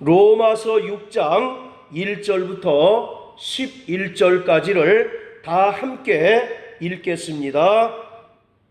로마서 6장 1절부터 11절까지를 다 함께 읽겠습니다.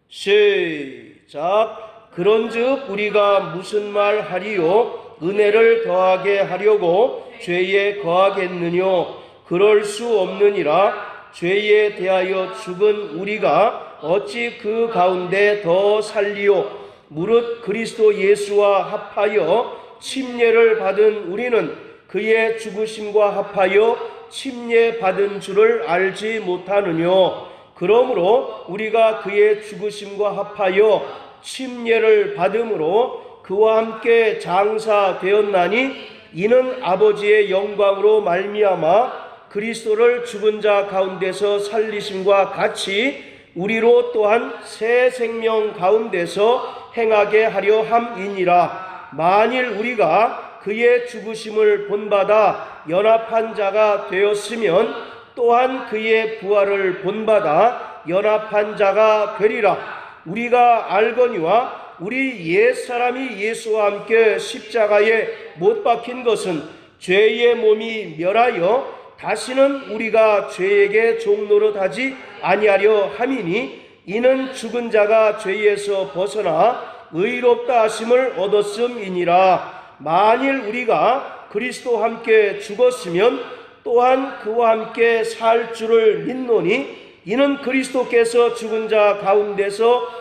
시작. 그런즉 우리가 무슨 말 하리요? 은혜를 더하게 하려고 죄에 거하겠느뇨? 그럴 수 없느니라. 죄에 대하여 죽은 우리가 어찌 그 가운데 더 살리요? 무릇 그리스도 예수와 합하여 침례를 받은 우리는 그의 죽으심과 합하여 침례 받은 줄을 알지 못하느뇨? 그러므로 우리가 그의 죽으심과 합하여 침례를 받음으로 그와 함께 장사되었나니 이는 아버지의 영광으로 말미암아 그리스도를 죽은 자 가운데서 살리심과 같이 우리로 또한 새 생명 가운데서 행하게 하려 함이니라. 만일 우리가 그의 죽으심을 본받아 연합한 자가 되었으면 또한 그의 부활을 본받아 연합한 자가 되리라. 우리가 알거니와 우리 옛사람이 예수와 함께 십자가에 못 박힌 것은 죄의 몸이 멸하여 다시는 우리가 죄에게 종노릇하지 아니하려 함이니 이는 죽은 자가 죄에서 벗어나 의롭다 하심을 얻었음이니라. 만일 우리가 그리스도와 함께 죽었으면 또한 그와 함께 살 줄을 믿노니 이는 그리스도께서 죽은 자 가운데서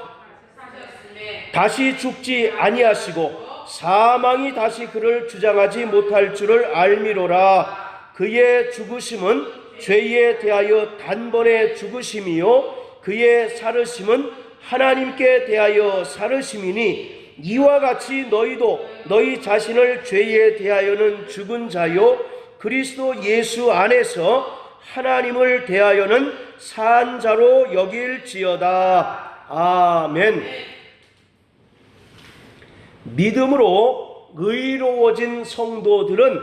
다시 죽지 아니하시고 사망이 다시 그를 주장하지 못할 줄을 알미로라. 그의 죽으심은 죄에 대하여 단번에 죽으심이요 그의 살으심은 하나님께 대하여 살으심이니 이와 같이 너희도 너희 자신을 죄에 대하여는 죽은 자요 그리스도 예수 안에서 하나님을 대하여는 산 자로 여길지어다. 아멘. 믿음으로 의로워진 성도들은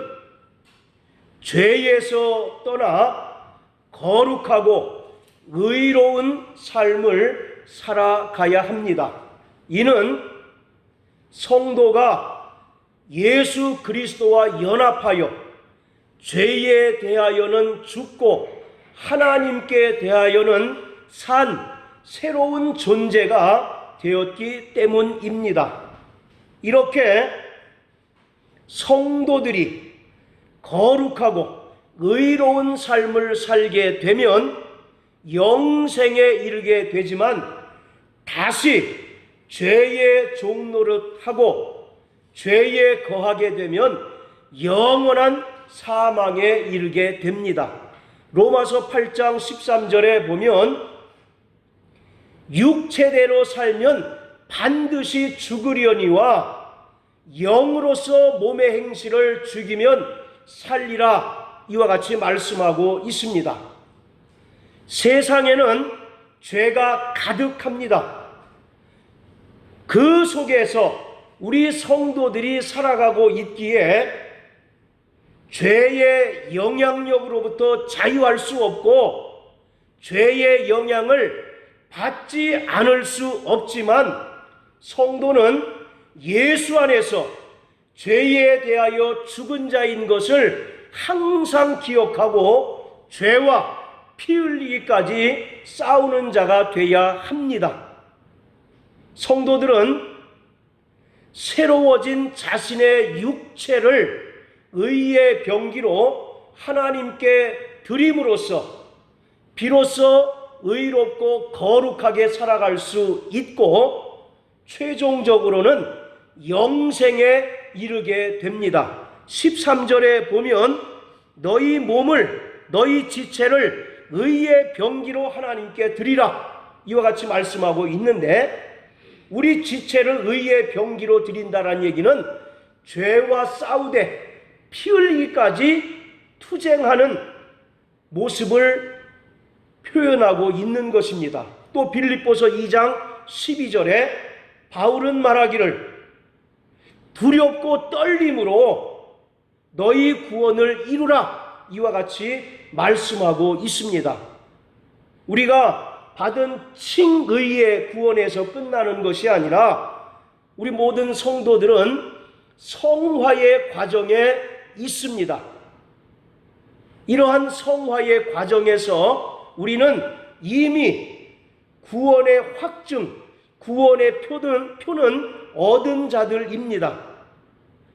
죄에서 떠나 거룩하고 의로운 삶을 살아가야 합니다. 이는 성도가 예수 그리스도와 연합하여 죄에 대하여는 죽고 하나님께 대하여는 산 새로운 존재가 되었기 때문입니다. 이렇게 성도들이 거룩하고 의로운 삶을 살게 되면 영생에 이르게 되지만 다시 죄의 종노릇하고 죄에 거하게 되면 영원한 사망에 이르게 됩니다. 로마서 8장 13절에 보면 육체대로 살면 반드시 죽으려니와 영으로서 몸의 행실을 죽이면 살리라. 이와 같이 말씀하고 있습니다. 세상에는 죄가 가득합니다. 그 속에서 우리 성도들이 살아가고 있기에 죄의 영향력으로부터 자유할 수 없고 죄의 영향을 받지 않을 수 없지만 성도는 예수 안에서 죄에 대하여 죽은 자인 것을 항상 기억하고 죄와 피 흘리기까지 싸우는 자가 되어야 합니다. 성도들은 새로워진 자신의 육체를 의의 병기로 하나님께 드림으로써 비로소 의롭고 거룩하게 살아갈 수 있고 최종적으로는 영생에 이르게 됩니다. 13절에 보면 너희 몸을 너희 지체를 의의 병기로 하나님께 드리라. 이와 같이 말씀하고 있는데 우리 지체를 의의 병기로 드린다는 얘기는 죄와 싸우되 피 흘리기까지 투쟁하는 모습을 표현하고 있는 것입니다. 또 빌립보서 2장 12절에 바울은 말하기를 두렵고 떨림으로 너희 구원을 이루라. 이와 같이 말씀하고 있습니다. 우리가 받은 칭의의 구원에서 끝나는 것이 아니라 우리 모든 성도들은 성화의 과정에 있습니다. 이러한 성화의 과정에서 우리는 이미 구원의 확증, 구원의 표는 얻은 자들입니다.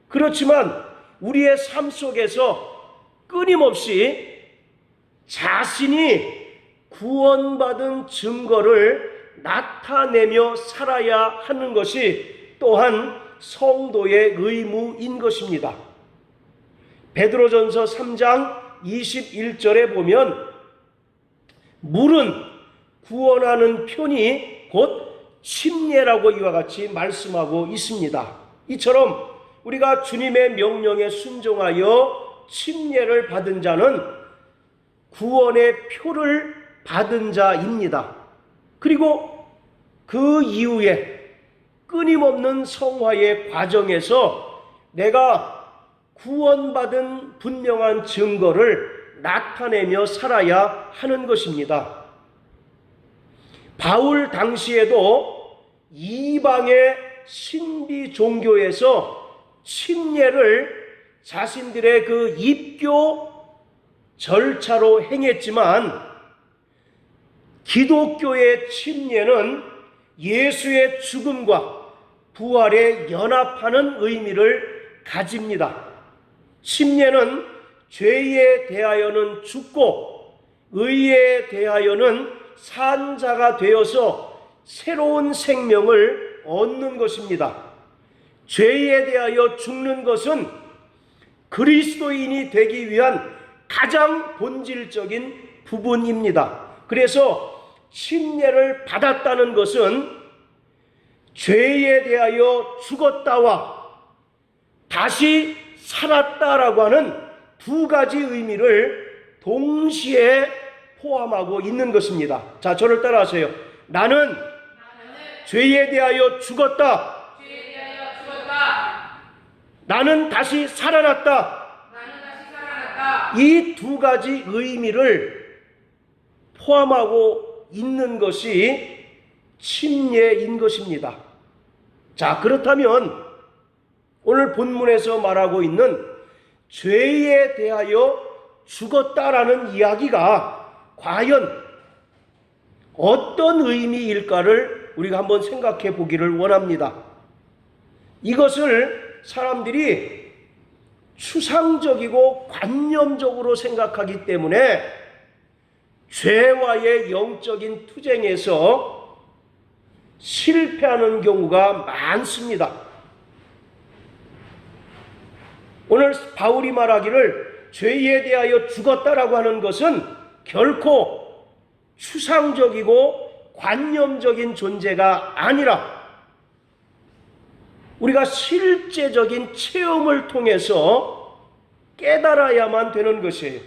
그렇지만 우리의 삶 속에서 끊임없이 자신이 구원받은 증거를 나타내며 살아야 하는 것이 또한 성도의 의무인 것입니다. 베드로전서 3장 21절에 보면 물은 구원하는 편이 곧 침례라고 이와 같이 말씀하고 있습니다. 이처럼 우리가 주님의 명령에 순종하여 침례를 받은 자는 구원의 표를 받은 자입니다. 그리고 그 이후에 끊임없는 성화의 과정에서 내가 구원받은 분명한 증거를 나타내며 살아야 하는 것입니다. 바울 당시에도 이방의 신비 종교에서 침례를 자신들의 그 입교 절차로 행했지만 기독교의 침례는 예수의 죽음과 부활에 연합하는 의미를 가집니다. 침례는 죄에 대하여는 죽고 의에 대하여는 산 자가 되어서 새로운 생명을 얻는 것입니다. 죄에 대하여 죽는 것은 그리스도인이 되기 위한 가장 본질적인 부분입니다. 그래서 침례를 받았다는 것은 죄에 대하여 죽었다와 다시 살았다라고 하는 두 가지 의미를 동시에 포함하고 있는 것입니다. 자, 저를 따라하세요. 나는 죄에 대하여 죽었다. 나는 다시 살아났다. 이 두 가지 의미를 포함하고 있는 것이 침례인 것입니다. 자, 그렇다면 오늘 본문에서 말하고 있는 죄에 대하여 죽었다라는 이야기가 과연 어떤 의미일까를 우리가 한번 생각해 보기를 원합니다. 이것을 사람들이 추상적이고 관념적으로 생각하기 때문에 죄와의 영적인 투쟁에서 실패하는 경우가 많습니다. 오늘 바울이 말하기를 죄에 대하여 죽었다라고 하는 것은 결코 추상적이고 관념적인 존재가 아니라 우리가 실제적인 체험을 통해서 깨달아야만 되는 것이에요.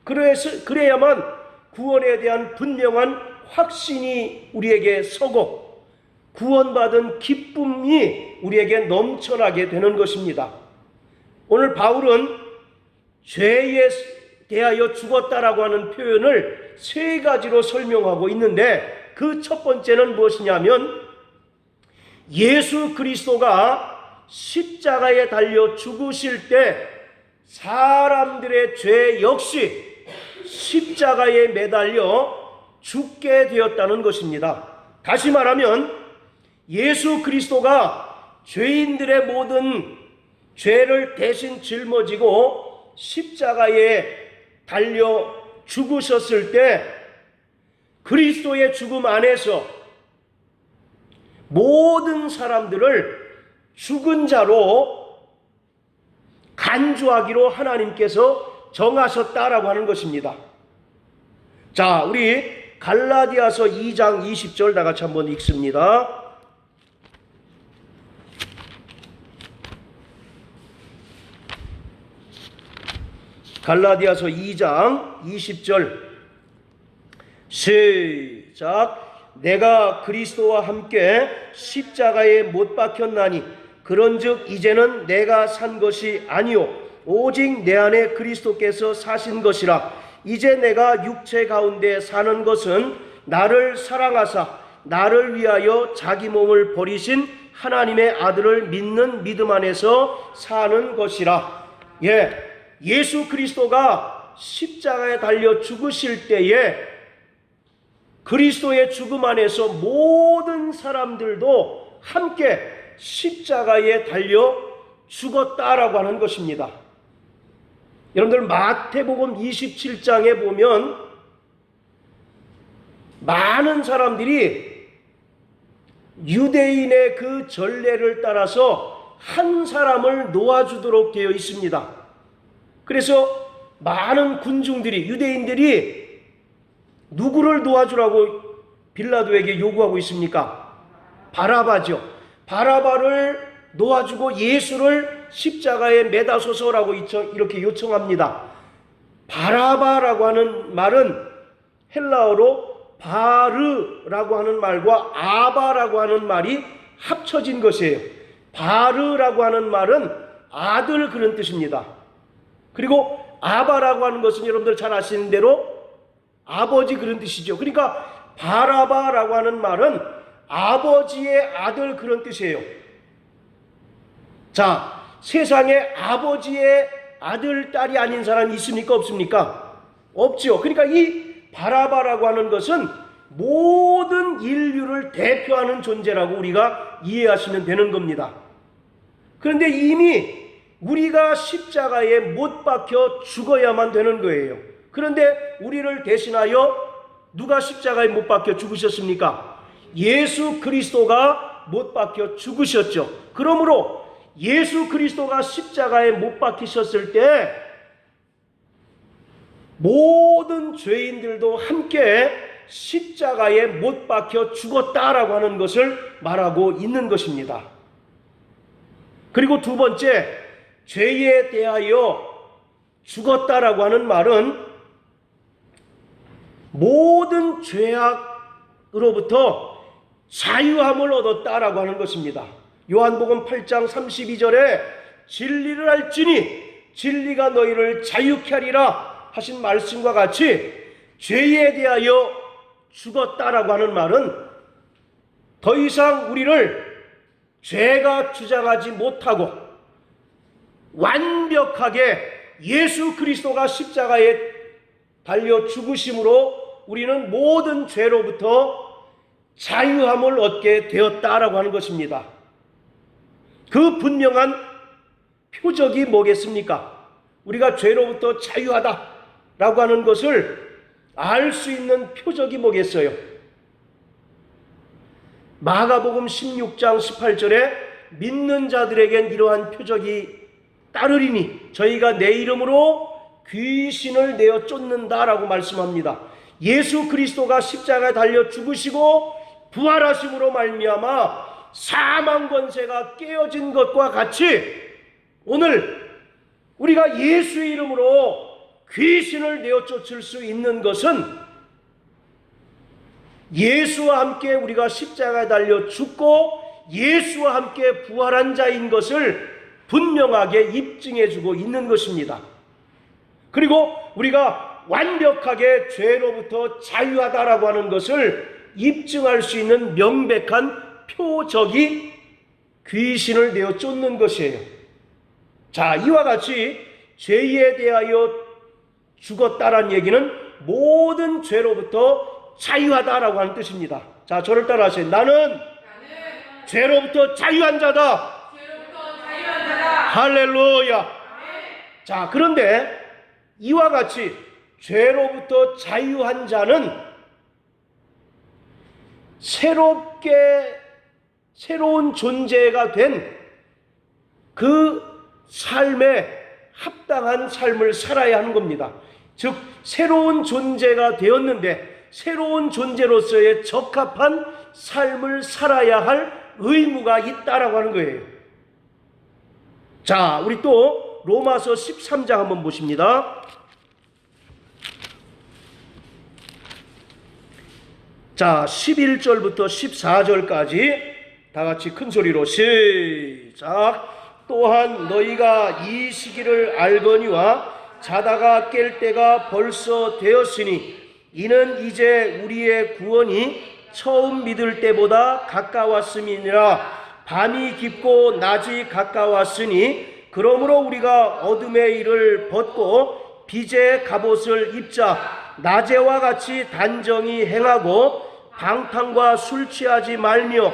그래야만 구원에 대한 분명한 확신이 우리에게 서고 구원받은 기쁨이 우리에게 넘쳐나게 되는 것입니다. 오늘 바울은 죄에 대하여 죽었다라고 하는 표현을 세 가지로 설명하고 있는데 그 첫 번째는 무엇이냐면 예수 그리스도가 십자가에 달려 죽으실 때 사람들의 죄 역시 십자가에 매달려 죽게 되었다는 것입니다. 다시 말하면 예수 그리스도가 죄인들의 모든 죄를 대신 짊어지고 십자가에 달려 죽으셨을 때 그리스도의 죽음 안에서 모든 사람들을 죽은 자로 간주하기로 하나님께서 정하셨다라고 하는 것입니다. 자, 우리 갈라디아서 2장 20절 다 같이 한번 읽습니다. 갈라디아서 2장 20절 시작. 내가 그리스도와 함께 십자가에 못 박혔나니 그런즉 이제는 내가 산 것이 아니요 오직 내 안에 그리스도께서 사신 것이라. 이제 내가 육체 가운데 사는 것은 나를 사랑하사 나를 위하여 자기 몸을 버리신 하나님의 아들을 믿는 믿음 안에서 사는 것이라. 예, 예수 그리스도가 십자가에 달려 죽으실 때에 그리스도의 죽음 안에서 모든 사람들도 함께 십자가에 달려 죽었다라고 하는 것입니다. 여러분들 마태복음 27장에 보면 많은 사람들이 유대인의 그 전례를 따라서 한 사람을 놓아주도록 되어 있습니다. 그래서 많은 군중들이, 유대인들이 누구를 놓아주라고 빌라도에게 요구하고 있습니까? 바라바죠. 바라바를 놓아주고 예수를 십자가에 매다소서라고 이렇게 요청합니다. 바라바라고 하는 말은 헬라어로 바르라고 하는 말과 아바라고 하는 말이 합쳐진 것이에요. 바르라고 하는 말은 아들 그런 뜻입니다. 그리고 아바라고 하는 것은 여러분들 잘 아시는 대로 아버지 그런 뜻이죠. 그러니까 바라바라고 하는 말은 아버지의 아들 그런 뜻이에요. 자, 세상에 아버지의 아들, 딸이 아닌 사람이 있습니까? 없습니까? 없죠. 그러니까 이 바라바라고 하는 것은 모든 인류를 대표하는 존재라고 우리가 이해하시면 되는 겁니다. 그런데 이미 우리가 십자가에 못 박혀 죽어야만 되는 거예요. 그런데 우리를 대신하여 누가 십자가에 못 박혀 죽으셨습니까? 예수 그리스도가 못 박혀 죽으셨죠. 그러므로 예수 그리스도가 십자가에 못 박히셨을 때 모든 죄인들도 함께 십자가에 못 박혀 죽었다라고 하는 것을 말하고 있는 것입니다. 그리고 두 번째, 죄에 대하여 죽었다라고 하는 말은 모든 죄악으로부터 자유함을 얻었다라고 하는 것입니다. 요한복음 8장 32절에 진리를 알지니 진리가 너희를 자유케 하리라 하신 말씀과 같이 죄에 대하여 죽었다라고 하는 말은 더 이상 우리를 죄가 주장하지 못하고 완벽하게 예수 그리스도가 십자가에 달려 죽으심으로 우리는 모든 죄로부터 자유함을 얻게 되었다라고 하는 것입니다. 그 분명한 표적이 뭐겠습니까? 우리가 죄로부터 자유하다라고 하는 것을 알 수 있는 표적이 뭐겠어요? 마가복음 16장 18절에 믿는 자들에겐 이러한 표적이 따르리니 저희가 내 이름으로 귀신을 내어 쫓는다라고 말씀합니다. 예수 그리스도가 십자가에 달려 죽으시고 부활하심으로 말미암아 사망 권세가 깨어진 것과 같이 오늘 우리가 예수 이름으로 귀신을 내어 쫓을 수 있는 것은 예수와 함께 우리가 십자가에 달려 죽고 예수와 함께 부활한 자인 것을 분명하게 입증해 주고 있는 것입니다. 그리고 우리가 완벽하게 죄로부터 자유하다라고 하는 것을 입증할 수 있는 명백한 표적이 귀신을 내어 쫓는 것이에요. 자, 이와 같이 죄에 대하여 죽었다라는 얘기는 모든 죄로부터 자유하다라고 하는 뜻입니다. 자, 저를 따라하세요. 나는 죄로부터 자유한 자다. 할렐루야. 자, 그런데 이와 같이 죄로부터 자유한 자는 새로운 존재가 된 그 삶에 합당한 삶을 살아야 하는 겁니다. 즉 새로운 존재가 되었는데 새로운 존재로서의 적합한 삶을 살아야 할 의무가 있다라고 하는 거예요. 자, 우리 또 로마서 13장 한번 보십니다. 자, 11절부터 14절까지 다 같이 큰 소리로 시작. 또한 너희가 이 시기를 알거니와 자다가 깰 때가 벌써 되었으니 이는 이제 우리의 구원이 처음 믿을 때보다 가까웠음이니라. 밤이 깊고 낮이 가까웠으니 그러므로 우리가 어둠의 일을 벗고 빛의 갑옷을 입자. 낮에와 같이 단정히 행하고 방탕과 술 취하지 말며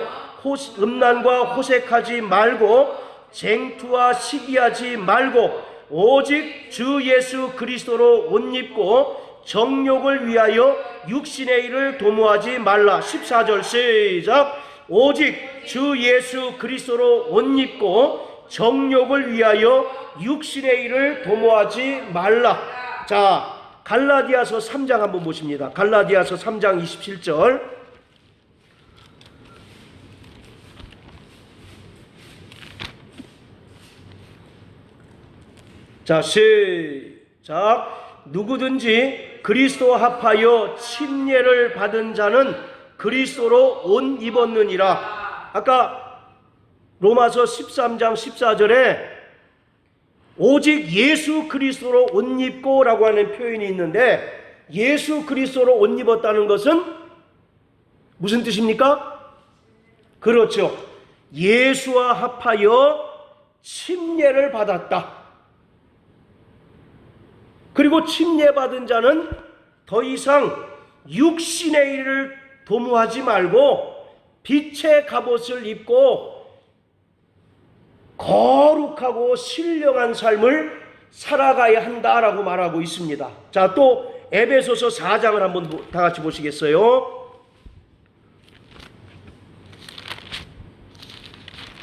음란과 호색하지 말고 쟁투와 시기하지 말고 오직 주 예수 그리스도로 옷 입고 정욕을 위하여 육신의 일을 도모하지 말라. 14절 시작. 오직 주 예수 그리스도로 옷 입고 정욕을 위하여 육신의 일을 도모하지 말라. 자, 갈라디아서 3장 한번 보십니다. 갈라디아서 3장 27절. 자, 시작. 누구든지 그리스도와 합하여 침례를 받은 자는 그리스도로 옷 입었느니라. 아까 로마서 13장 14절에 오직 예수 그리스도로 옷 입고 라고 하는 표현이 있는데, 예수 그리스도로 옷 입었다는 것은 무슨 뜻입니까? 그렇죠. 예수와 합하여 침례를 받았다. 그리고 침례받은 자는 더 이상 육신의 일을 도모하지 말고 빛의 갑옷을 입고 거룩하고 신령한 삶을 살아가야 한다라고 말하고 있습니다. 자, 또 에베소서 4장을 한번 다 같이 보시겠어요?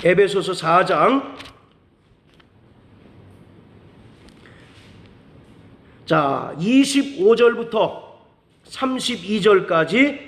에베소서 4장. 자, 25절부터 32절까지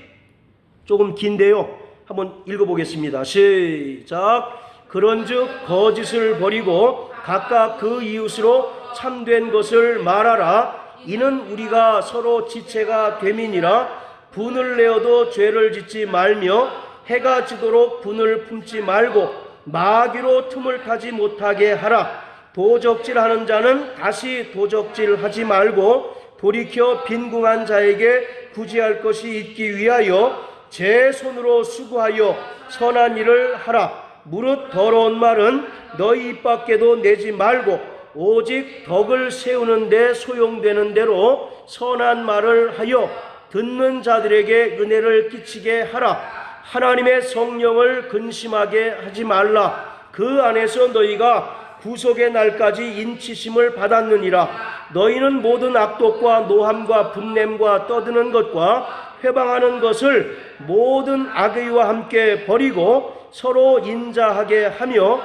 조금 긴데요. 한번 읽어보겠습니다. 시작. 그런즉 거짓을 버리고 각각 그 이웃으로 참된 것을 말하라. 이는 우리가 서로 지체가 됨이니라. 분을 내어도 죄를 짓지 말며 해가 지도록 분을 품지 말고 마귀로 틈을 타지 못하게 하라. 도적질하는 자는 다시 도적질하지 말고 돌이켜 빈궁한 자에게 구제할 것이 있기 위하여 제 손으로 수고하여 선한 일을 하라. 무릇 더러운 말은 너희 입 밖에도 내지 말고 오직 덕을 세우는 데 소용되는 대로 선한 말을 하여 듣는 자들에게 은혜를 끼치게 하라. 하나님의 성령을 근심하게 하지 말라. 그 안에서 너희가 구속의 날까지 인치심을 받았느니라. 너희는 모든 악독과 노함과 분냄과 떠드는 것과 회방하는 것을 모든 악의와 함께 버리고 서로 인자하게 하며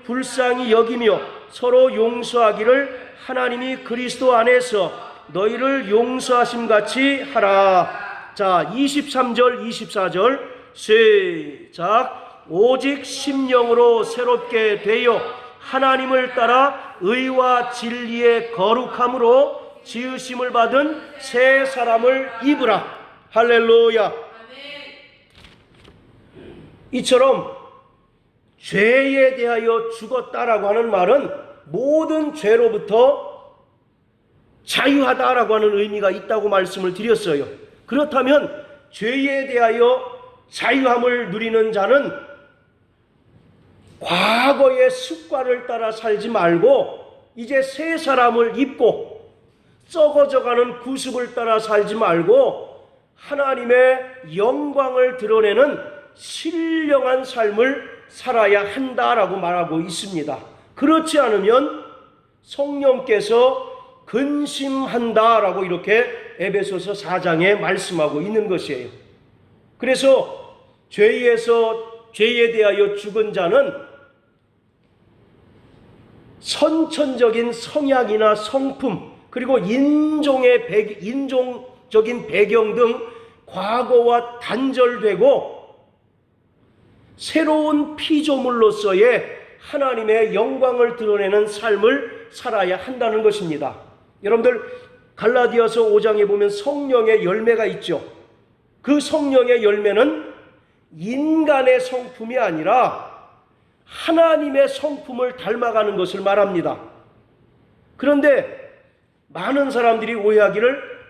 불쌍히 여기며 서로 용서하기를 하나님이 그리스도 안에서 너희를 용서하심 같이 하라. 자, 23절 24절 시작. 오직 심령으로 새롭게 되어 하나님을 따라 의와 진리의 거룩함으로 지으심을 받은 새 사람을 입으라. 할렐루야. 이처럼 죄에 대하여 죽었다라고 하는 말은 모든 죄로부터 자유하다라고 하는 의미가 있다고 말씀을 드렸어요. 그렇다면 죄에 대하여 자유함을 누리는 자는 과거의 습관을 따라 살지 말고 이제 새 사람을 입고 썩어져가는 구습을 따라 살지 말고 하나님의 영광을 드러내는 신령한 삶을 살아야 한다라고 말하고 있습니다. 그렇지 않으면 성령께서 근심한다라고 이렇게 에베소서 4장에 말씀하고 있는 것이에요. 그래서 죄에 대하여 죽은 자는 선천적인 성향이나 성품 그리고 인종적인 배경 등 과거와 단절되고 새로운 피조물로서의 하나님의 영광을 드러내는 삶을 살아야 한다는 것입니다. 여러분들 갈라디아서 5장에 보면 성령의 열매가 있죠. 그 성령의 열매는 인간의 성품이 아니라 하나님의 성품을 닮아가는 것을 말합니다. 그런데 많은 사람들이 오해하기를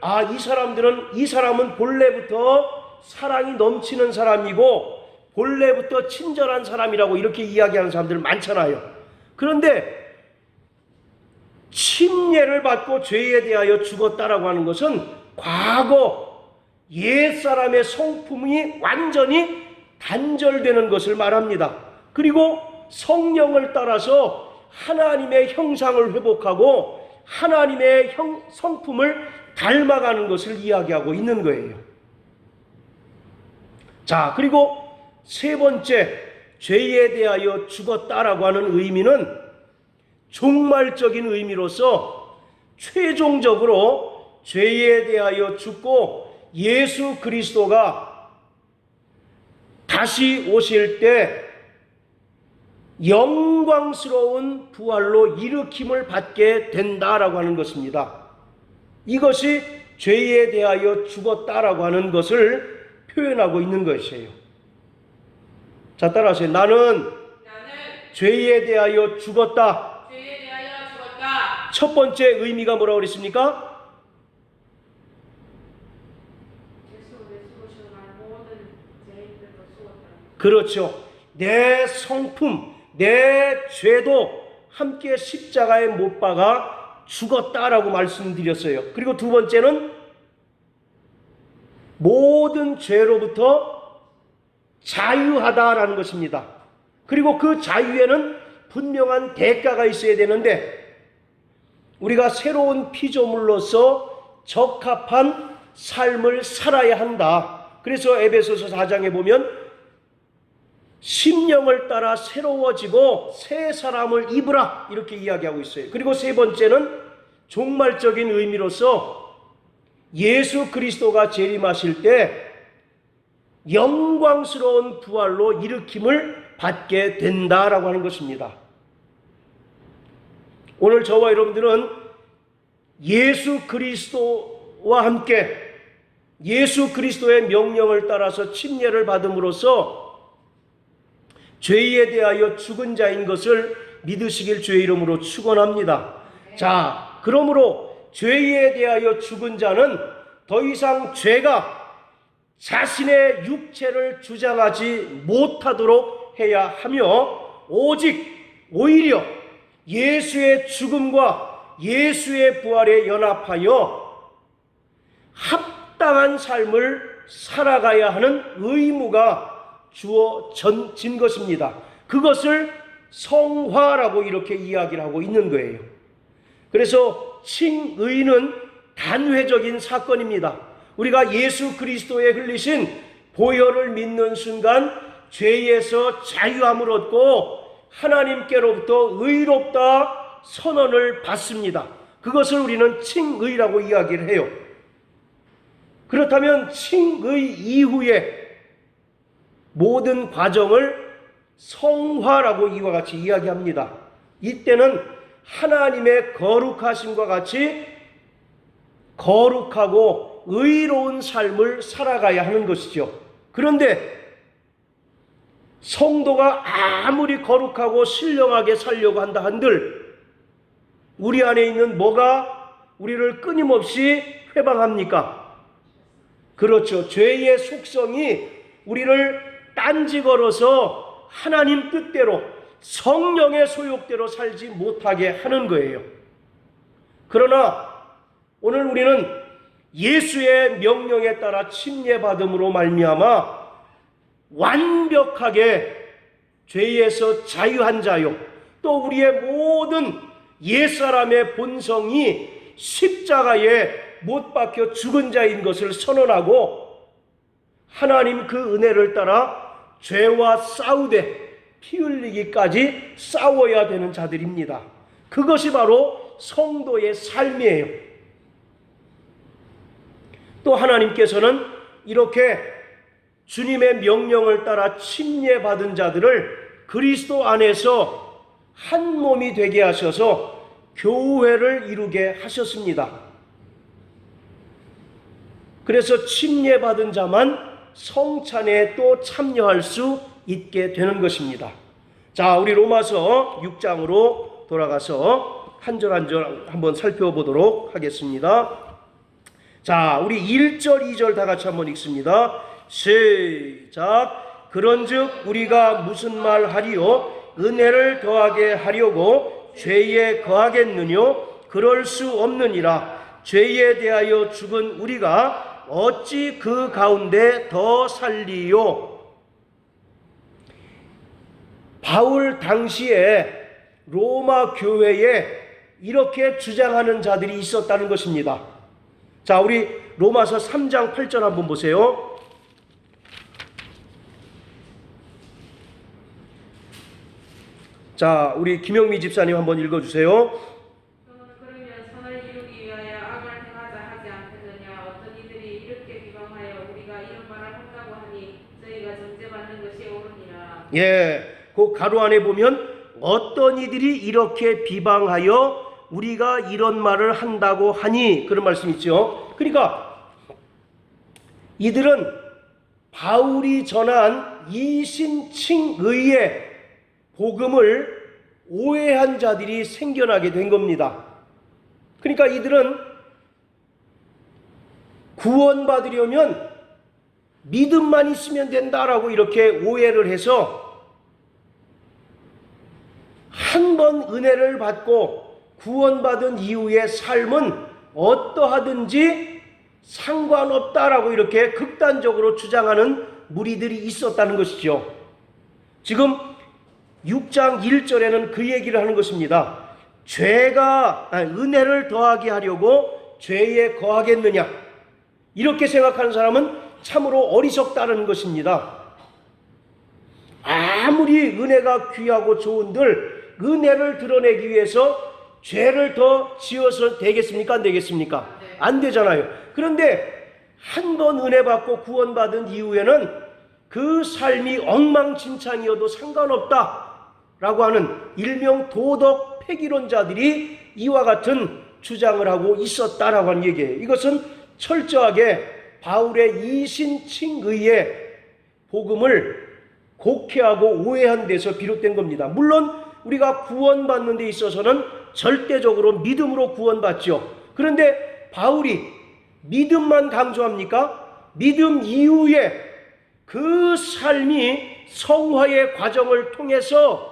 이 사람은 본래부터 사랑이 넘치는 사람이고 본래부터 친절한 사람이라고 이렇게 이야기하는 사람들 많잖아요. 그런데 침례를 받고 죄에 대하여 죽었다라고 하는 것은 과거 옛사람의 성품이 완전히 단절되는 것을 말합니다. 그리고 성령을 따라서 하나님의 형상을 회복하고 하나님의 성품을 닮아가는 것을 이야기하고 있는 거예요. 자, 그리고 세 번째, 죄에 대하여 죽었다라고 하는 의미는 종말적인 의미로서 최종적으로 죄에 대하여 죽고 예수 그리스도가 다시 오실 때 영광스러운 부활로 일으킴을 받게 된다라고 하는 것입니다. 이것이 죄에 대하여 죽었다라고 하는 것을 표현하고 있는 것이에요. 자, 따라하세요. 나는 죄에 대하여 죽었다. 첫 번째 의미가 뭐라고 그랬습니까? 그렇죠. 내 성품, 내 죄도 함께 십자가에 못 박아 죽었다라고 말씀드렸어요. 그리고 두 번째는 모든 죄로부터 자유하다라는 것입니다. 그리고 그 자유에는 분명한 대가가 있어야 되는데 우리가 새로운 피조물로서 적합한 삶을 살아야 한다. 그래서 에베소서 4장에 보면 심령을 따라 새로워지고 새 사람을 입으라 이렇게 이야기하고 있어요. 그리고 세 번째는 종말적인 의미로서 예수 그리스도가 재림하실 때 영광스러운 부활로 일으킴을 받게 된다라고 하는 것입니다. 오늘 저와 여러분들은 예수 그리스도와 함께 예수 그리스도의 명령을 따라서 침례를 받음으로써 죄에 대하여 죽은 자인 것을 믿으시길 주의 이름으로 축원합니다. 자, 그러므로 죄에 대하여 죽은 자는 더 이상 죄가 자신의 육체를 주장하지 못하도록 해야 하며 오히려 예수의 죽음과 예수의 부활에 연합하여 합당한 삶을 살아가야 하는 의무가 주어진 것입니다. 그것을 성화라고 이렇게 이야기를 하고 있는 거예요. 그래서 칭의는 단회적인 사건입니다. 우리가 예수 그리스도에 흘리신 보혈을 믿는 순간 죄에서 자유함을 얻고 하나님께로부터 의롭다 선언을 받습니다. 그것을 우리는 칭의라고 이야기를 해요. 그렇다면 칭의 이후에 모든 과정을 성화라고 이와 같이 이야기합니다. 이때는 하나님의 거룩하심과 같이 거룩하고 의로운 삶을 살아가야 하는 것이죠. 그런데 성도가 아무리 거룩하고 신령하게 살려고 한다 한들 우리 안에 있는 뭐가 우리를 끊임없이 회방합니까? 그렇죠. 죄의 속성이 우리를 딴지 걸어서 하나님 뜻대로 성령의 소욕대로 살지 못하게 하는 거예요. 그러나 오늘 우리는 예수의 명령에 따라 침례받음으로 말미암아 완벽하게 죄에서 자유한 자요, 또 우리의 모든 옛사람의 본성이 십자가에 못 박혀 죽은 자인 것을 선언하고 하나님 그 은혜를 따라 죄와 싸우되 피 흘리기까지 싸워야 되는 자들입니다. 그것이 바로 성도의 삶이에요. 또 하나님께서는 이렇게 주님의 명령을 따라 침례받은 자들을 그리스도 안에서 한 몸이 되게 하셔서 교회를 이루게 하셨습니다. 그래서 침례받은 자만 성찬에 또 참여할 수 있게 되는 것입니다. 자, 우리 로마서 6장으로 돌아가서 한 절 한 절 한번 살펴보도록 하겠습니다. 자, 우리 1절 2절 다 같이 한번 읽습니다. 시작. 그런즉 우리가 무슨 말 하리요? 은혜를 더하게 하려고 죄에 거하겠느뇨? 그럴 수 없느니라. 죄에 대하여 죽은 우리가 어찌 그 가운데 더 살리요. 바울 당시에 로마 교회에 이렇게 주장하는 자들이 있었다는 것입니다. 자, 우리 로마서 3장 8절 한번 보세요. 자, 우리 김영미 집사님 한번 읽어주세요. 그러면 선을 이루기 위하여 악을 행하자 하지 않겠느냐. 어떤 이들이 이렇게 비방하여 우리가 이런 말을 한다고 하니 저희가 정죄받는 것이 옳으니라. 예, 그 가로 안에 보면 어떤 이들이 이렇게 비방하여 우리가 이런 말을 한다고 하니, 그런 말씀 있죠. 그러니까 이들은 바울이 전한 이신칭의의 복음을 오해한 자들이 생겨나게 된 겁니다. 그러니까 이들은 구원받으려면 믿음만 있으면 된다라고 이렇게 오해를 해서 한 번 은혜를 받고 구원받은 이후의 삶은 어떠하든지 상관없다라고 이렇게 극단적으로 주장하는 무리들이 있었다는 것이죠. 지금 6장 1절에는 그 얘기를 하는 것입니다. 은혜를 더하게 하려고 죄에 거하겠느냐, 이렇게 생각하는 사람은 참으로 어리석다는 것입니다. 아무리 은혜가 귀하고 좋은들 은혜를 드러내기 위해서 죄를 더 지어서 되겠습니까? 안 되겠습니까? 안 되잖아요. 그런데 한 번 은혜 받고 구원받은 이후에는 그 삶이 엉망진창이어도 상관없다 라고 하는 일명 도덕 폐기론자들이 이와 같은 주장을 하고 있었다라고 하는 얘기예요. 이것은 철저하게 바울의 이신칭의의 복음을 곡해하고 오해한 데서 비롯된 겁니다. 물론 우리가 구원받는 데 있어서는 절대적으로 믿음으로 구원받죠. 그런데 바울이 믿음만 강조합니까? 믿음 이후에 그 삶이 성화의 과정을 통해서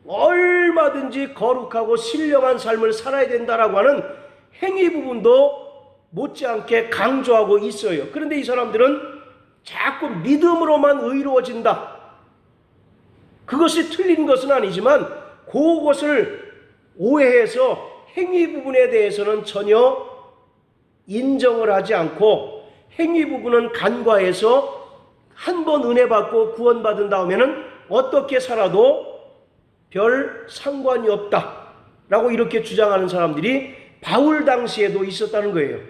얼마든지 거룩하고 신령한 삶을 살아야 된다라고 하는 행위 부분도 못지않게 강조하고 있어요. 그런데 이 사람들은 자꾸 믿음으로만 의로워진다, 그것이 틀린 것은 아니지만 그것을 오해해서 행위 부분에 대해서는 전혀 인정을 하지 않고 행위 부분은 간과해서 한 번 은혜 받고 구원받은 다음에는 어떻게 살아도 별 상관이 없다라고 이렇게 주장하는 사람들이 바울 당시에도 있었다는 거예요.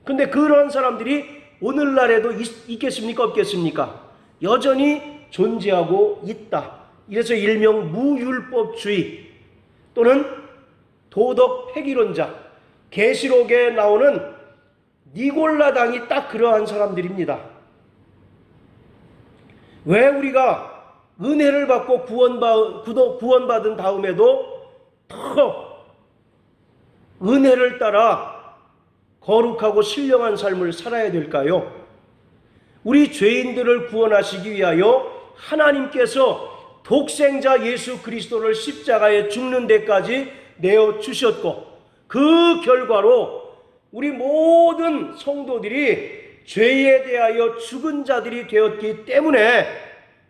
근데 그런 사람들이 오늘날에도 있겠습니까? 없겠습니까? 여전히 존재하고 있다. 이래서 일명 무율법주의 또는 도덕 폐기론자, 계시록에 나오는 니골라당이 딱 그러한 사람들입니다. 왜 우리가 은혜를 받고 구원받은 다음에도 더 은혜를 따라 거룩하고 신령한 삶을 살아야 될까요? 우리 죄인들을 구원하시기 위하여 하나님께서 독생자 예수 그리스도를 십자가에 죽는 데까지 내어주셨고, 그 결과로 우리 모든 성도들이 죄에 대하여 죽은 자들이 되었기 때문에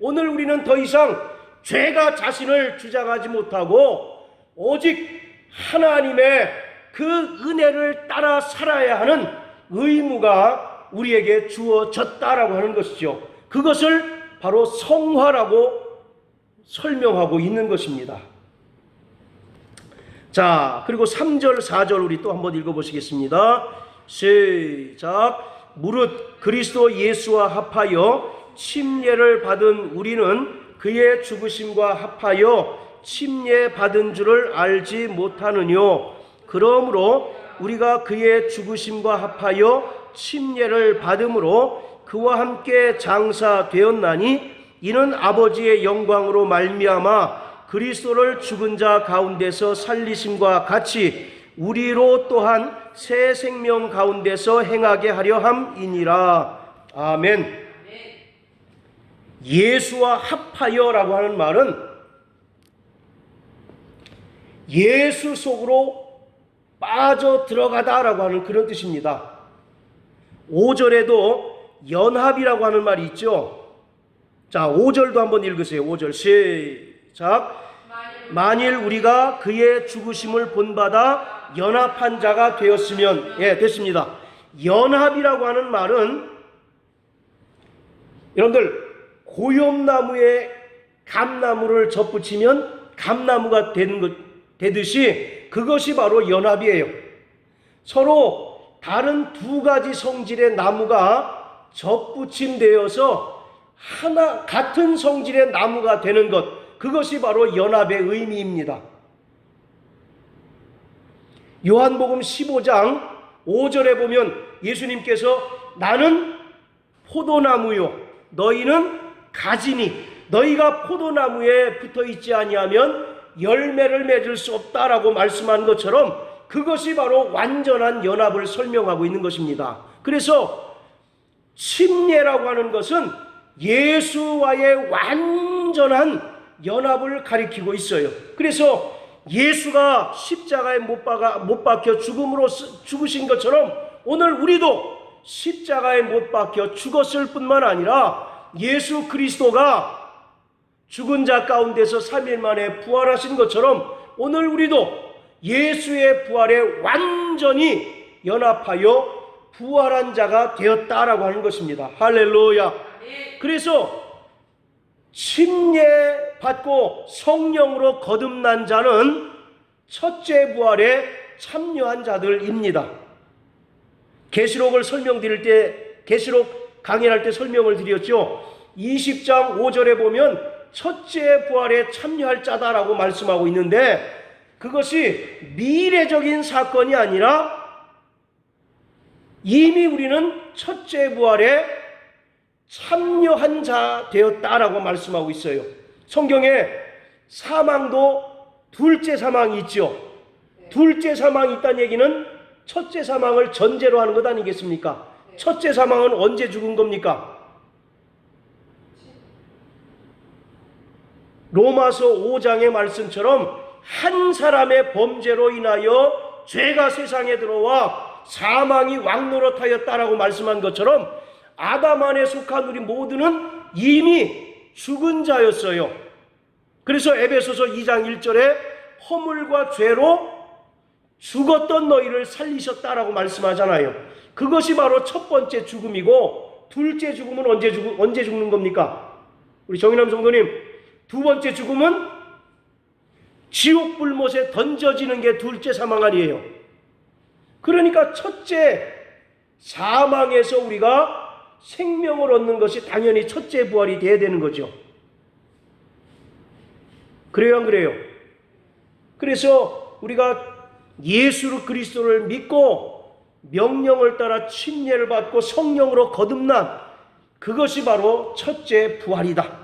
오늘 우리는 더 이상 죄가 자신을 주장하지 못하고 오직 하나님의 그 은혜를 따라 살아야 하는 의무가 우리에게 주어졌다라고 하는 것이죠. 그것을 바로 성화라고 설명하고 있는 것입니다. 자, 그리고 3절 4절 우리 또 한번 읽어보시겠습니다. 시작. 무릇 그리스도 예수와 합하여 침례를 받은 우리는 그의 죽으심과 합하여 침례 받은 줄을 알지 못하느뇨. 그러므로 우리가 그의 죽으심과 합하여 침례를 받음으로 그와 함께 장사되었나니 이는 아버지의 영광으로 말미암아 그리스도를 죽은 자 가운데서 살리심과 같이 우리로 또한 새 생명 가운데서 행하게 하려 함이니라. 아멘. 예수와 합하여라고 하는 말은 예수 속으로 빠져 들어가다라고 하는 그런 뜻입니다. 5절에도 연합이라고 하는 말이 있죠. 자, 5절도 한번 읽으세요. 5절 시작. 만일 우리가 그의 죽으심을 본받아 연합한 자가 되었으면, 예, 됐습니다. 연합이라고 하는 말은 여러분들 고염나무에 감나무를 접붙이면 감나무가 되듯이 그것이 바로 연합이에요. 서로 다른 두 가지 성질의 나무가 접붙임되어서 하나 같은 성질의 나무가 되는 것, 그것이 바로 연합의 의미입니다. 요한복음 15장 5절에 보면 예수님께서 나는 포도나무요 너희는 가지니 너희가 포도나무에 붙어 있지 아니하면 열매를 맺을 수 없다라고 말씀한 것처럼 그것이 바로 완전한 연합을 설명하고 있는 것입니다. 그래서 침례라고 하는 것은 예수와의 완전한 연합을 가리키고 있어요. 그래서 예수가 십자가에 못 박혀 죽으신 것처럼 오늘 우리도 십자가에 못 박혀 죽었을 뿐만 아니라 예수 그리스도가 죽은 자 가운데서 3일 만에 부활하신 것처럼 오늘 우리도 예수의 부활에 완전히 연합하여 부활한 자가 되었다라고 하는 것입니다. 할렐루야. 그래서 침례 받고 성령으로 거듭난 자는 첫째 부활에 참여한 자들입니다. 계시록을 설명드릴 때, 계시록 강의할 때 설명을 드렸죠. 20장 5절에 보면 첫째 부활에 참여할 자다라고 말씀하고 있는데 그것이 미래적인 사건이 아니라 이미 우리는 첫째 부활에 참여한 자 되었다라고 말씀하고 있어요. 성경에 사망도 둘째 사망이 있죠. 둘째 사망이 있다는 얘기는 첫째 사망을 전제로 하는 것 아니겠습니까? 첫째 사망은 언제 죽은 겁니까? 로마서 5장의 말씀처럼 한 사람의 범죄로 인하여 죄가 세상에 들어와 사망이 왕노릇하였다라고 말씀한 것처럼 아담 안에 속한 우리 모두는 이미 죽은 자였어요. 그래서 에베소서 2장 1절에 허물과 죄로 죽었던 너희를 살리셨다라고 말씀하잖아요. 그것이 바로 첫 번째 죽음이고 둘째 죽음은 언제 죽는 겁니까? 우리 정인남 성도님, 두 번째 죽음은 지옥 불못에 던져지는 게 둘째 사망 아니에요. 그러니까 첫째 사망에서 우리가 생명을 얻는 것이 당연히 첫째 부활이 돼야 되는 거죠. 그래요, 안 그래요? 그래서 우리가 예수 그리스도를 믿고 명령을 따라 침례를 받고 성령으로 거듭난 그것이 바로 첫째 부활이다.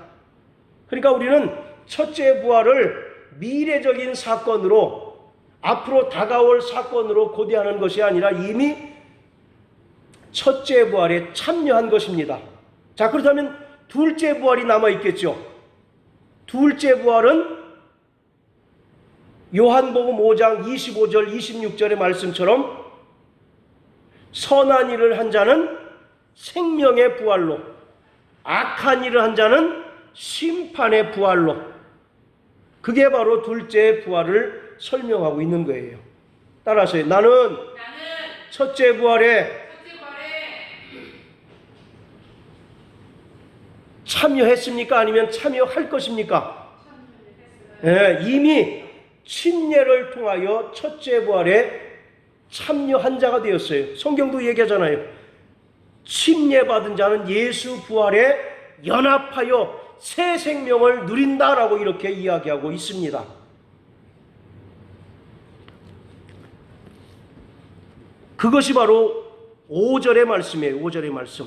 그러니까 우리는 첫째 부활을 미래적인 사건으로 앞으로 다가올 사건으로 고대하는 것이 아니라 이미 첫째 부활에 참여한 것입니다. 자, 그렇다면 둘째 부활이 남아있겠죠. 둘째 부활은 요한복음 5장 25절 26절의 말씀처럼 선한 일을 한 자는 생명의 부활로, 악한 일을 한 자는 심판의 부활로, 그게 바로 둘째 부활을 설명하고 있는 거예요. 따라서요. 나는 첫째 부활에 참여했습니까? 아니면 참여할 것입니까? 네, 이미 침례를 통하여 첫째 부활에 참여한 자가 되었어요. 성경도 얘기하잖아요. 침례 받은 자는 예수 부활에 연합하여 새 생명을 누린다라고 이렇게 이야기하고 있습니다. 그것이 바로 5절의 말씀이에요. 5절의 말씀.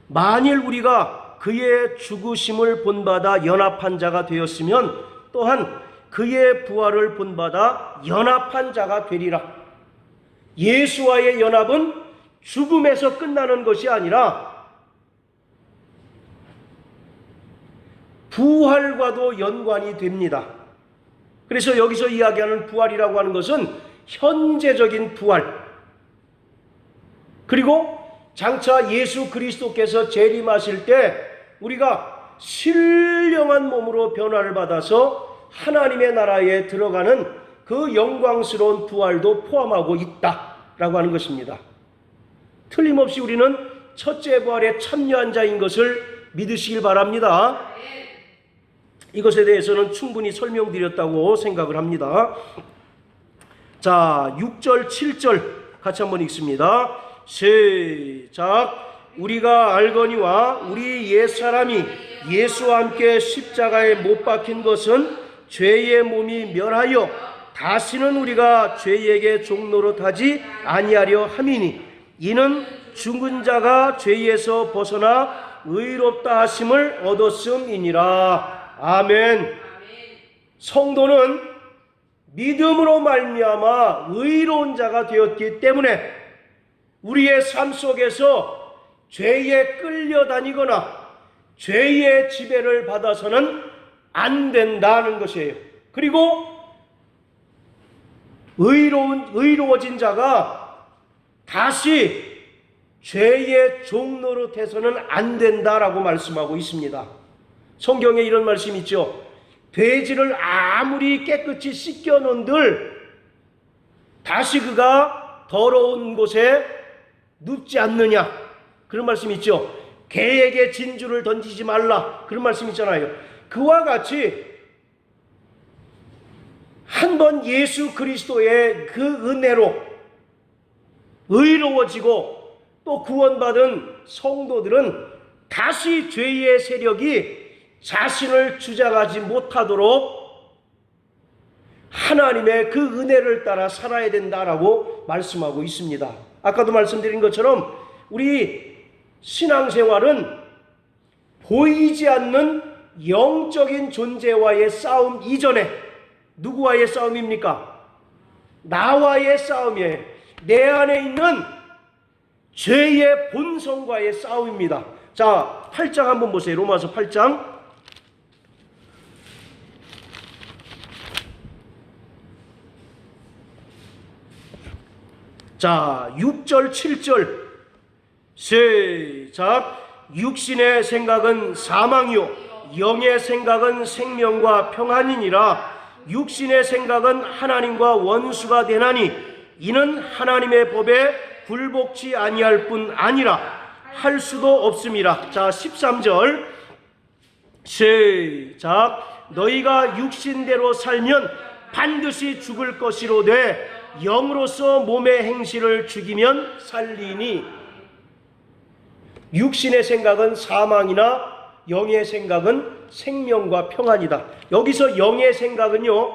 만일 우리가 그의 죽으심을 본받아 연합한 자가 되었으면 또한 그의 부활을 본받아 연합한 자가 되리라. 예수와의 연합은 죽음에서 끝나는 것이 아니라 부활과도 연관이 됩니다. 그래서 여기서 이야기하는 부활이라고 하는 것은 현재적인 부활, 그리고 장차 예수 그리스도께서 재림하실 때 우리가 신령한 몸으로 변화를 받아서 하나님의 나라에 들어가는 그 영광스러운 부활도 포함하고 있다라고 하는 것입니다. 틀림없이 우리는 첫째 부활에 참여한 자인 것을 믿으시길 바랍니다. 이것에 대해서는 충분히 설명드렸다고 생각을 합니다. 자, 6절, 7절 같이 한번 읽습니다. 시작. 우리가 알거니와 우리 옛사람이 예수와 함께 십자가에 못 박힌 것은 죄의 몸이 멸하여 다시는 우리가 죄에게 종노릇하지 아니하려 함이니 이는 죽은 자가 죄에서 벗어나 의롭다 하심을 얻었음이니라. 아멘. 성도는 믿음으로 말미암아 의로운 자가 되었기 때문에 우리의 삶 속에서 죄에 끌려다니거나 죄의 지배를 받아서는 안 된다는 것이에요. 그리고 의로워진 자가 다시 죄의 종노릇해서는 안 된다라고 말씀하고 있습니다. 성경에 이런 말씀이 있죠. 돼지를 아무리 깨끗이 씻겨놓은들 다시 그가 더러운 곳에 눕지 않느냐, 그런 말씀이 있죠. 개에게 진주를 던지지 말라, 그런 말씀 있잖아요. 그와 같이 한번 예수 그리스도의 그 은혜로 의로워지고 또 구원받은 성도들은 다시 죄의 세력이 자신을 주장하지 못하도록 하나님의 그 은혜를 따라 살아야 된다라고 말씀하고 있습니다. 아까도 말씀드린 것처럼 우리 신앙생활은 보이지 않는 영적인 존재와의 싸움 이전에 누구와의 싸움입니까? 나와의 싸움이에요. 내 안에 있는 죄의 본성과의 싸움입니다. 자, 8장 한번 보세요. 로마서 8장. 자, 6절, 7절 시작. 육신의 생각은 사망이요 영의 생각은 생명과 평안이니라. 육신의 생각은 하나님과 원수가 되나니 이는 하나님의 법에 굴복치 아니할 뿐 아니라 할 수도 없음이라. 자, 13절 시작. 너희가 육신대로 살면 반드시 죽을 것이로되 영으로서 몸의 행실을 죽이면 살리니. 육신의 생각은 사망이나 영의 생각은 생명과 평안이다. 여기서 영의 생각은요,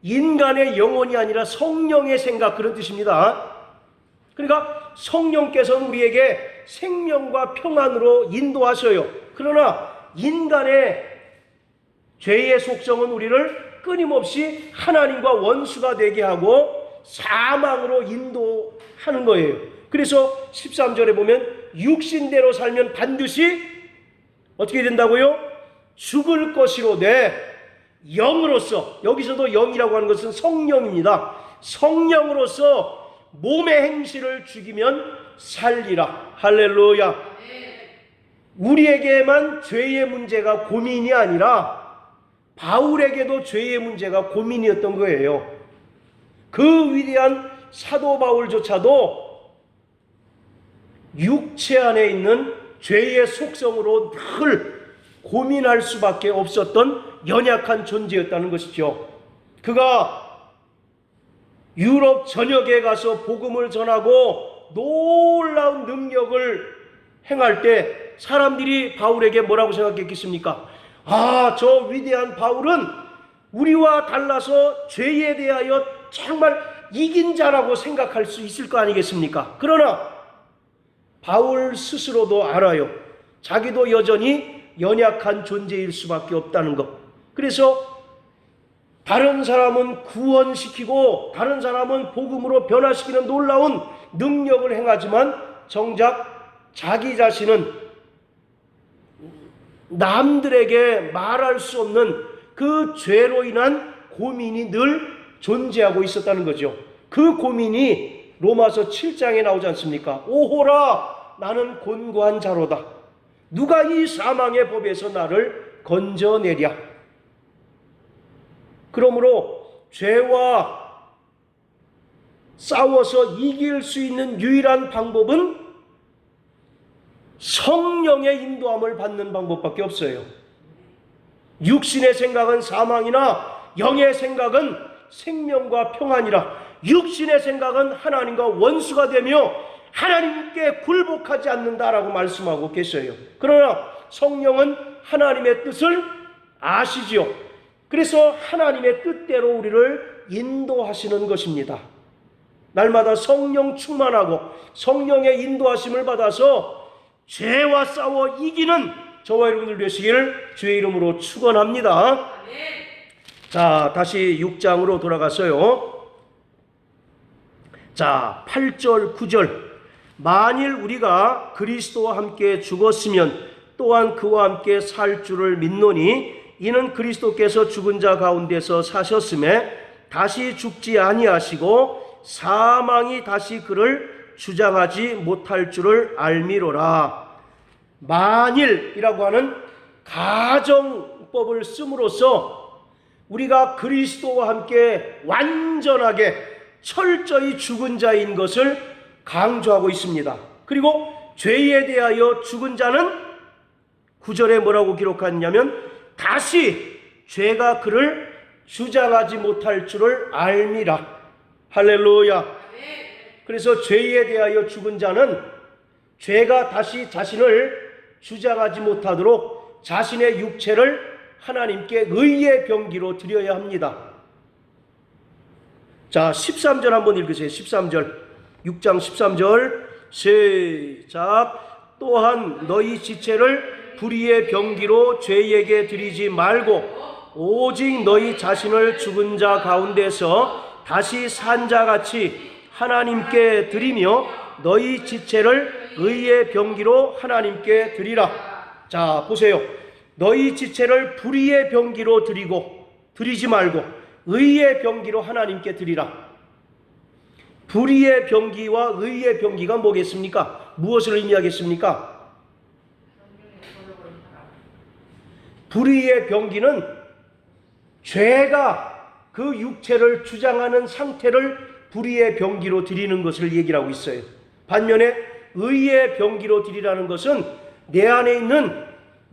인간의 영혼이 아니라 성령의 생각, 그런 뜻입니다. 그러니까 성령께서는 우리에게 생명과 평안으로 인도하셔요. 그러나 인간의 죄의 속성은 우리를 끊임없이 하나님과 원수가 되게 하고 사망으로 인도하는 거예요. 그래서 13절에 보면 육신대로 살면 반드시 어떻게 된다고요? 죽을 것이로되 영으로서, 여기서도 영이라고 하는 것은 성령입니다. 성령으로서 몸의 행실을 죽이면 살리라. 할렐루야. 우리에게만 죄의 문제가 고민이 아니라 바울에게도 죄의 문제가 고민이었던 거예요. 그 위대한 사도 바울조차도 육체 안에 있는 죄의 속성으로 늘 고민할 수밖에 없었던 연약한 존재였다는 것이죠. 그가 유럽 전역에 가서 복음을 전하고 놀라운 능력을 행할 때 사람들이 바울에게 뭐라고 생각했겠습니까? 아, 저 위대한 바울은 우리와 달라서 죄에 대하여 정말 이긴 자라고 생각할 수 있을 거 아니겠습니까? 그러나 바울 스스로도 알아요. 자기도 여전히 연약한 존재일 수밖에 없다는 것. 그래서 다른 사람은 구원시키고 다른 사람은 복음으로 변화시키는 놀라운 능력을 행하지만 정작 자기 자신은 남들에게 말할 수 없는 그 죄로 인한 고민이 늘 존재하고 있었다는 거죠. 그 고민이 로마서 7장에 나오지 않습니까? 오호라 나는 곤고한 자로다. 누가 이 사망의 법에서 나를 건져내랴. 그러므로 죄와 싸워서 이길 수 있는 유일한 방법은 성령의 인도함을 받는 방법밖에 없어요. 육신의 생각은 사망이나 영의 생각은 생명과 평안이라. 육신의 생각은 하나님과 원수가 되며 하나님께 굴복하지 않는다라고 말씀하고 계셔요. 그러나 성령은 하나님의 뜻을 아시지요. 그래서 하나님의 뜻대로 우리를 인도하시는 것입니다. 날마다 성령 충만하고 성령의 인도하심을 받아서 죄와 싸워 이기는 저와 여러분들 되시기를 주의 이름으로 축원합니다. 자, 다시 6장으로 돌아가서요. 자, 8절 9절. 만일 우리가 그리스도와 함께 죽었으면 또한 그와 함께 살 줄을 믿노니 이는 그리스도께서 죽은 자 가운데서 사셨음에 다시 죽지 아니하시고 사망이 다시 그를 주장하지 못할 줄을 알미로라. 만일이라고 하는 가정법을 씀으로써 우리가 그리스도와 함께 완전하게 철저히 죽은 자인 것을 강조하고 있습니다. 그리고 죄에 대하여 죽은 자는 9절에 뭐라고 기록하냐면 다시 죄가 그를 주장하지 못할 줄을 알미라. 할렐루야. 그래서 죄에 대하여 죽은 자는 죄가 다시 자신을 주장하지 못하도록 자신의 육체를 하나님께 의의 병기로 드려야 합니다. 자, 13절 한번 읽으세요. 13절. 6장 13절 시작. 또한 너희 지체를 불의의 병기로 죄에게 드리지 말고 오직 너희 자신을 죽은 자 가운데서 다시 산 자같이 하나님께 드리며 너희 지체를 의의 병기로 하나님께 드리라. 자, 보세요. 너희 지체를 불의의 병기로 드리지 말고 의의 병기로 하나님께 드리라. 불의의 병기와 의의 병기가 뭐겠습니까? 무엇을 의미하겠습니까? 불의의 병기는 죄가 그 육체를 주장하는 상태를 불의의 병기로 드리는 것을 얘기를 하고 있어요. 반면에 의의 병기로 드리라는 것은 내 안에 있는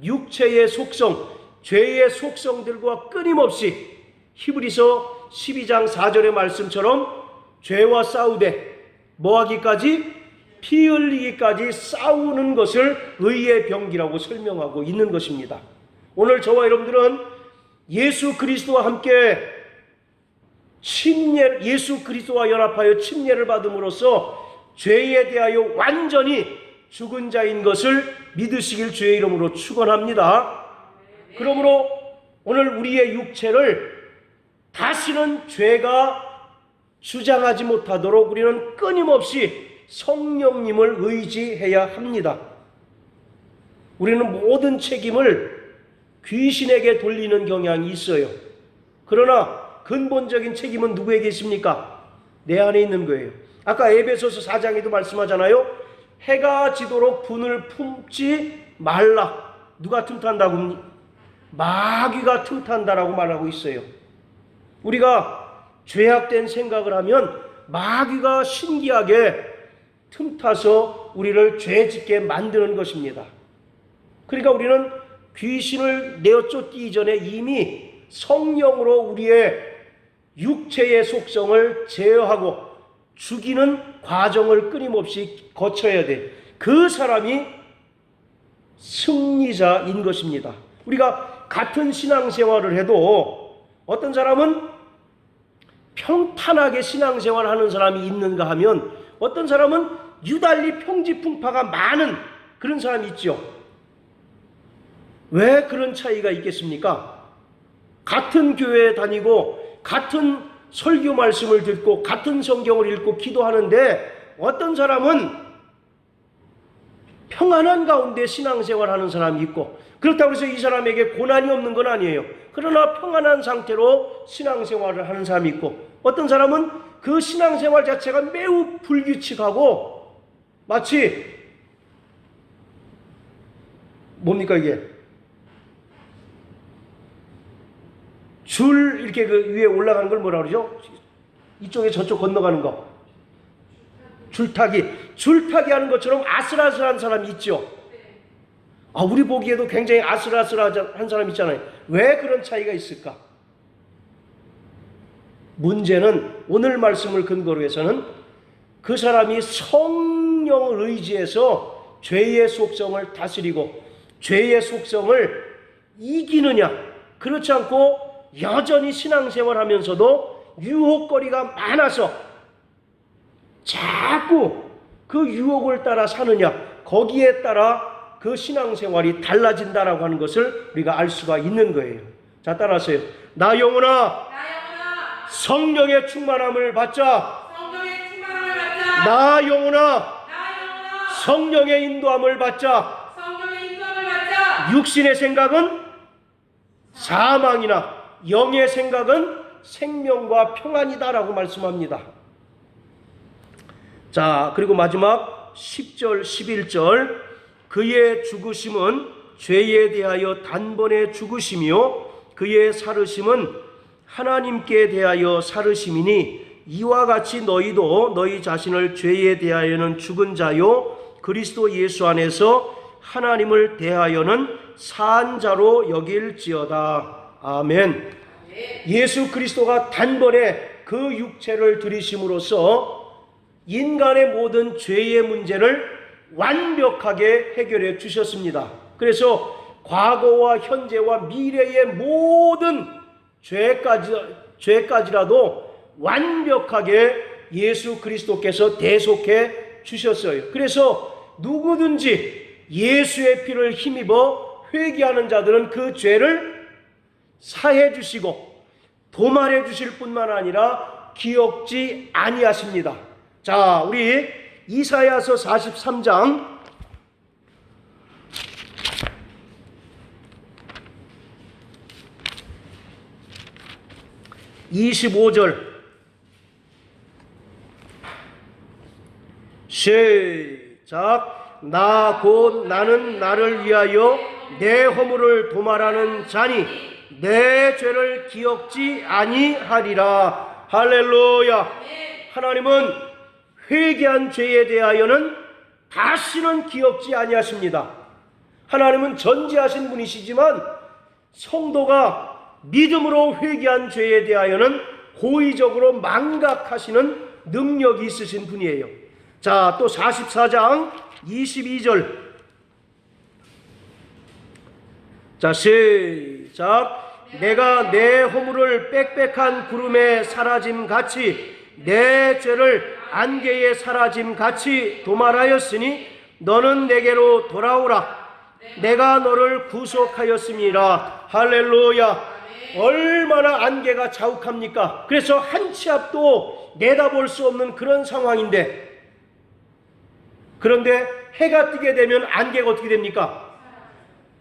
육체의 속성, 죄의 속성들과 끊임없이 히브리서 12장 4절의 말씀처럼 죄와 싸우되 뭐하기까지? 피 흘리기까지 싸우는 것을 의의 병기라고 설명하고 있는 것입니다. 오늘 저와 여러분들은 예수 그리스도와 함께 예수 그리스도와 연합하여 침례를 받음으로써 죄에 대하여 완전히 죽은 자인 것을 믿으시길 주의 이름으로 축원합니다. 그러므로 오늘 우리의 육체를 다시는 죄가 주장하지 못하도록 우리는 끊임없이 성령님을 의지해야 합니다. 우리는 모든 책임을 귀신에게 돌리는 경향이 있어요. 그러나 근본적인 책임은 누구에게 있습니까? 내 안에 있는 거예요. 아까 에베소서 4장에도 말씀하잖아요. 해가 지도록 분을 품지 말라. 누가 틈탄다고? 마귀가 틈탄다라고 말하고 있어요. 우리가 죄악된 생각을 하면 마귀가 신기하게 틈타서 우리를 죄짓게 만드는 것입니다. 그러니까 우리는 귀신을 내어 쫓기 이전에 이미 성령으로 우리의 육체의 속성을 제어하고 죽이는 과정을 끊임없이 거쳐야 돼. 그 사람이 승리자인 것입니다. 우리가 같은 신앙생활을 해도 어떤 사람은 평탄하게 신앙생활을 하는 사람이 있는가 하면 어떤 사람은 유달리 평지풍파가 많은 그런 사람이 있죠. 왜 그런 차이가 있겠습니까? 같은 교회에 다니고 같은 설교 말씀을 듣고 같은 성경을 읽고 기도하는데 어떤 사람은 평안한 가운데 신앙생활하는 사람이 있고 그렇다고 해서 이 사람에게 고난이 없는 건 아니에요. 그러나 평안한 상태로 신앙생활을 하는 사람이 있고 어떤 사람은 그 신앙생활 자체가 매우 불규칙하고 마치 뭡니까 이게? 줄 이렇게 그 위에 올라가는 걸 뭐라 그러죠? 이쪽에 저쪽 건너가는 거. 줄타기 하는 것처럼 아슬아슬한 사람이 있죠. 우리 보기에도 굉장히 아슬아슬한 사람 있잖아요. 왜 그런 차이가 있을까? 문제는 오늘 말씀을 근거로 해서는 그 사람이 성령을 의지해서 죄의 속성을 다스리고 죄의 속성을 이기느냐, 그렇지 않고 여전히 신앙생활하면서도 유혹거리가 많아서 자꾸 그 유혹을 따라 사느냐, 거기에 따라 그 신앙생활이 달라진다라고 하는 것을 우리가 알 수가 있는 거예요. 자, 따라하세요. 나 영혼아, 성령의 충만함을 받자. 나 영혼아, 성령의 인도함을 받자. 육신의 생각은 사망이나 영의 생각은 생명과 평안이다라고 말씀합니다. 자, 그리고 마지막 10절 11절 그의 죽으심은 죄에 대하여 단번에 죽으심이요 그의 살으심은 하나님께 대하여 살으심이니 이와 같이 너희도 너희 자신을 죄에 대하여는 죽은 자요 그리스도 예수 안에서 하나님을 대하여는 산 자로 여길지어다. 아멘. 예수 그리스도가 단번에 그 육체를 들이심으로써 인간의 모든 죄의 문제를 완벽하게 해결해 주셨습니다. 그래서 과거와 현재와 미래의 모든 죄까지라도 완벽하게 예수 그리스도께서 대속해 주셨어요. 그래서 누구든지 예수의 피를 힘입어 회개하는 자들은 그 죄를 사해 주시고 도말해 주실 뿐만 아니라 기억지 아니하십니다. 자, 우리 이사야서 43장 25절 시작. 나 곧 나는 나를 위하여 내 허물을 도말하는 자니 내 죄를 기억지 아니하리라. 할렐루야. 하나님은 회개한 죄에 대하여는 다시는 기억지 아니하십니다. 하나님은 전지하신 분이시지만 성도가 믿음으로 회개한 죄에 대하여는 고의적으로 망각하시는 능력이 있으신 분이에요. 자, 또 44장 22절 자, 시작. 내가 내 허물을 빽빽한 구름에 사라짐 같이 내 죄를 안개에 사라짐 같이 도말하였으니 너는 내게로 돌아오라. 내가 너를 구속하였음이라. 할렐루야. 얼마나 안개가 자욱합니까? 그래서 한 치 앞도 내다볼 수 없는 그런 상황인데, 그런데 해가 뜨게 되면 안개가 어떻게 됩니까?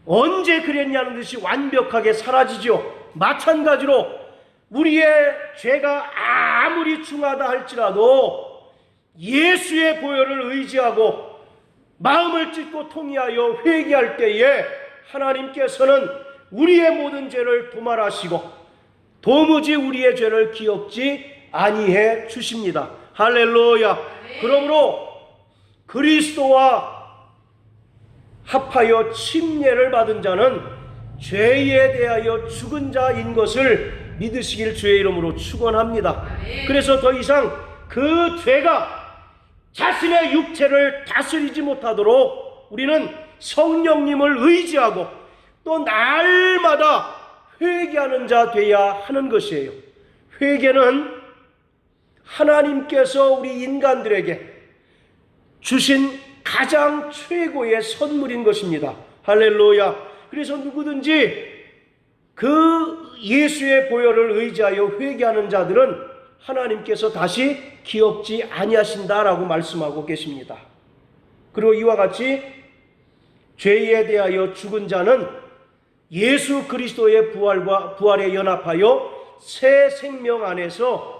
언제 그랬냐는 듯이 완벽하게 사라지죠. 마찬가지로 우리의 죄가 아무리 중하다 할지라도 예수의 보혈을 의지하고 마음을 찢고 통회하여 회개할 때에 하나님께서는 우리의 모든 죄를 도말하시고 도무지 우리의 죄를 기억지 아니해 주십니다. 할렐루야. 그러므로 그리스도와 합하여 침례를 받은 자는 죄에 대하여 죽은 자인 것을 믿으시길 주의 이름으로 축원합니다. 그래서 더 이상 그 죄가 자신의 육체를 다스리지 못하도록 우리는 성령님을 의지하고 또 날마다 회개하는 자 되어야 하는 것이에요. 회개는 하나님께서 우리 인간들에게 주신 가장 최고의 선물인 것입니다. 할렐루야. 그래서 누구든지 그 예수의 보혈을 의지하여 회개하는 자들은 하나님께서 다시 기억지 아니하신다라고 말씀하고 계십니다. 그리고 이와 같이 죄에 대하여 죽은 자는 예수 그리스도의 부활에 연합하여 새 생명 안에서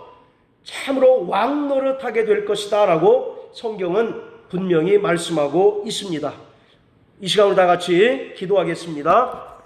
참으로 왕 노릇하게 될 것이다 라고 성경은 분명히 말씀하고 있습니다. 이 시간으로 다 같이 기도하겠습니다.